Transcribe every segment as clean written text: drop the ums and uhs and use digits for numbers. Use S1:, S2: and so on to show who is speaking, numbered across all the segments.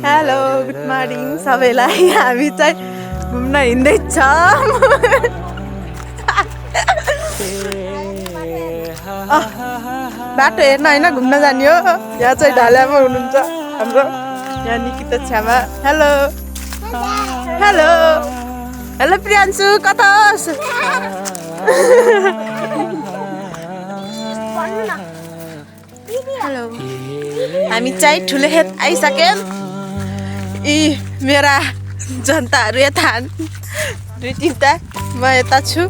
S1: Hello good morning सबैलाई। हामी चाहिँ घुम्न हिँड्दैछौँ। बाटो हेर्न होइन घुम्न जाने हो। यहाँ चाहिँ ढाल्यामा हुनुहुन्छ हाम्रो यहाँ निकिता छ्यामा। हेलो हेलो हेलो प्रियांशु कता होस्? हेलो हामी चाहिँ ठुलो खेत आइसक्यौँ। यी मेरा जनताहरू यता दुई तिनवटा म यता छु।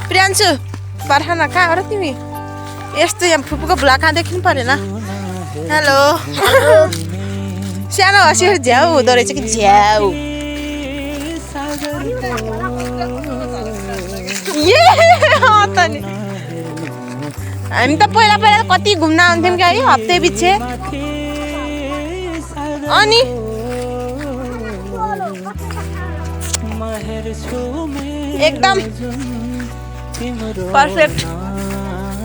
S1: प्रियांशु पर्खन कहाँ हो र तिमी? यस्तो यहाँ फुपूको भुला कहाँ देख्नु परेन। हेलो सानो हँसी झ्याउ हुँदो रहेछ कि झ्याउ। हामी त पहिला पहिला कति घुम्न आउँथ्यौँ क्या है हप्ते पछि। अनि एकदम पर्फेक्ट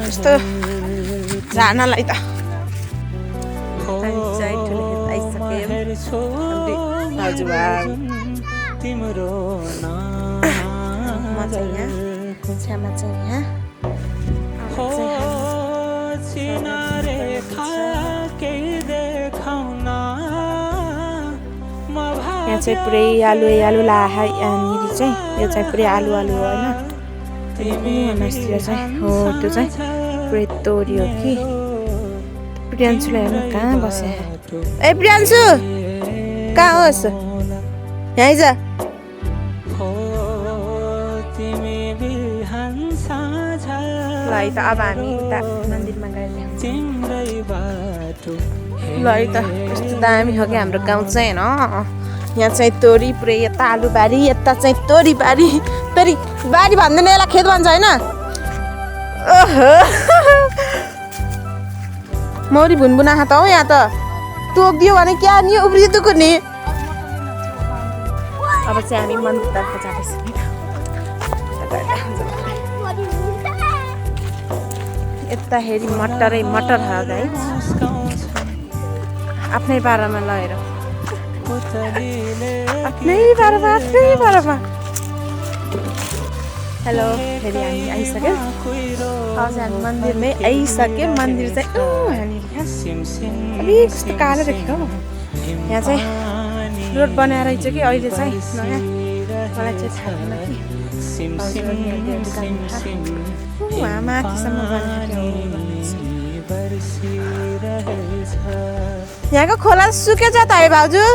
S1: यस्तो जानलाई त यहाँ चाहिँ पुरै आलु लाहा यहाँनिर चाहिँ यो चाहिँ पुरै आलु हो होइन। मासतिर चाहिँ हो त्यो चाहिँ पुरै तोरी हो कि। प्रियांशुलाई हेर्नु कहाँ बस्यो? ए प्रियांशु कहाँ होस्? यहीँ जा। ल है त अब हामी उता मन्दिरमा गएर ल है त कस्तो दामी हो कि हाम्रो गाउँ चाहिँ होइन। यहाँ चाहिँ तोरी पुरै यता आलुबारी यता चाहिँ तोरी बारी भन्दैन यसलाई खेत भन्छ होइन। ओहो मौरी भुनभुना त हो यहाँ त टोकिदियो भने क्या नि उब्रिँदोको नि। अब चाहिँ हामी मन्दिरतर्फ जाँदैछौँ। यता हेरी मटरै मटर हो गाइस आफ्नै पारामा लगेर आफ्नै पारामा। हेलो फेरि हामी आइसक्यौँ। आज हामी मन्दिरमै आइसक्यौँ। मन्दिर चाहिँ यहाँनिर अलिक कस्तो कालो देखेको हौ। यहाँ चाहिँ रोड बनाएर रहेछ कि अहिले चाहिँ नयाँ मलाई चाहिँ थाहा छैन कि। उहाँ माथिसम्म यहाँको खोला सुकेछ त है भाउजू?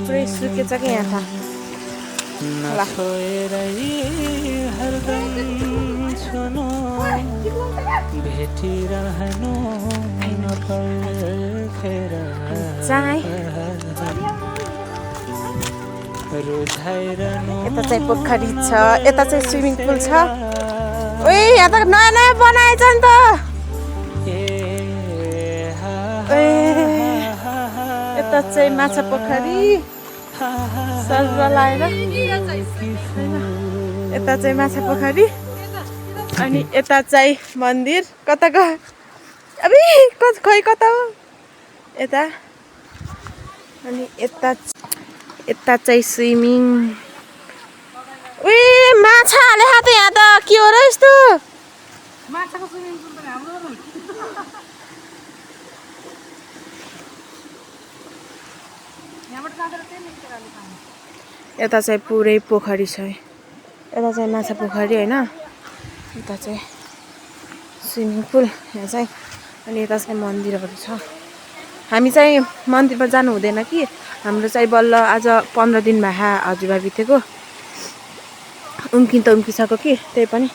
S1: पुरै सुकेछ कि यहाँ त यता चाहिँ पोखरी छ यता चाहिँ स्विमिङ पुल छ। ओइ यहाँ त नयाँ नयाँ बनाएछ नि त। यता चाहिँ माछा पोखरी सर लाएर यता चाहिँ माछा पोखरी अनि यता चाहिँ मन्दिर कता गयो अबे खै कता हो यता। अनि यता चाहिँ स्विमिङ। उही माछा हाले त यहाँ त के हो र यस्तो? माछाको स्विमिङ पुल त हाम्रो हो। यता चाहिँ पुरै पोखरी छ। यता चाहिँ माछा पोखरी होइन। यता चाहिँ स्विमिङ पुल यहाँ चाहिँ। अनि यता चाहिँ मन्दिरहरू छ। हामी चाहिँ मन्दिरमा जानु हुँदैन कि हाम्रो चाहिँ बल्ल आज 15 दिन भए हजुरबा बितेको उम्किसक्यो कि त्यही पनि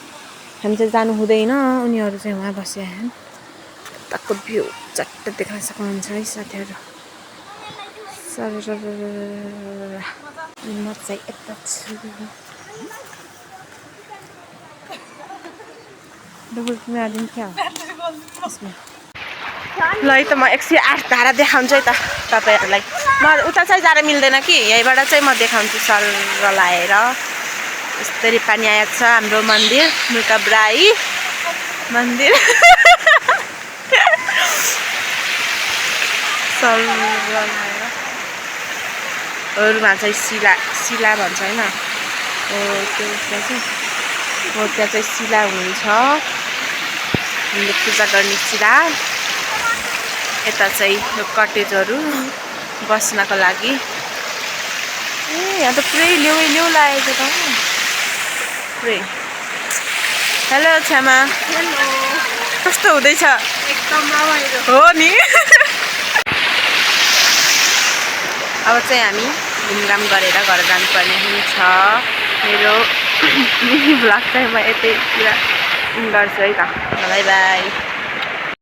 S1: हामी चाहिँ जानु हुँदैन। उनीहरू चाहिँ उहाँ बसिरहेछन्। यताको भ्यू चट्ट देख्न सक्नुहुन्छ है साथीहरू। म चाहिँ यता छु। ल है त म 108 धारा देखाउँछु है त तपाईँहरूलाई। म उता चाहिँ जान मिल्दैन कि यहीँबाट चाहिँ म देखाउँछु सर लाएर। यसरी पानी आएको छ हाम्रो मन्दिर मुकाब्राई। मन्दिर हरूमा चाहिँ शिला भन्छ होइन हो त्यो चाहिँ हो त्यहाँ चाहिँ शिला हुन्छ हामीले पूजा गर्ने शिला यता चाहिँ यो कटेजहरू बस्नको लागि यहाँ त पुरै लेउ लागेको त पुरै हेलो क्षमा
S2: हेलो
S1: कस्तो हुँदैछ
S2: एकदम रमाइलो
S1: हो नि अब चाहिँ हामी घुमघाम गरेर घर जानुपर्ने हुन्छ मेरो मिनी भ्लग चाहिँ म यतैतिर गर्छु है त बाई बाई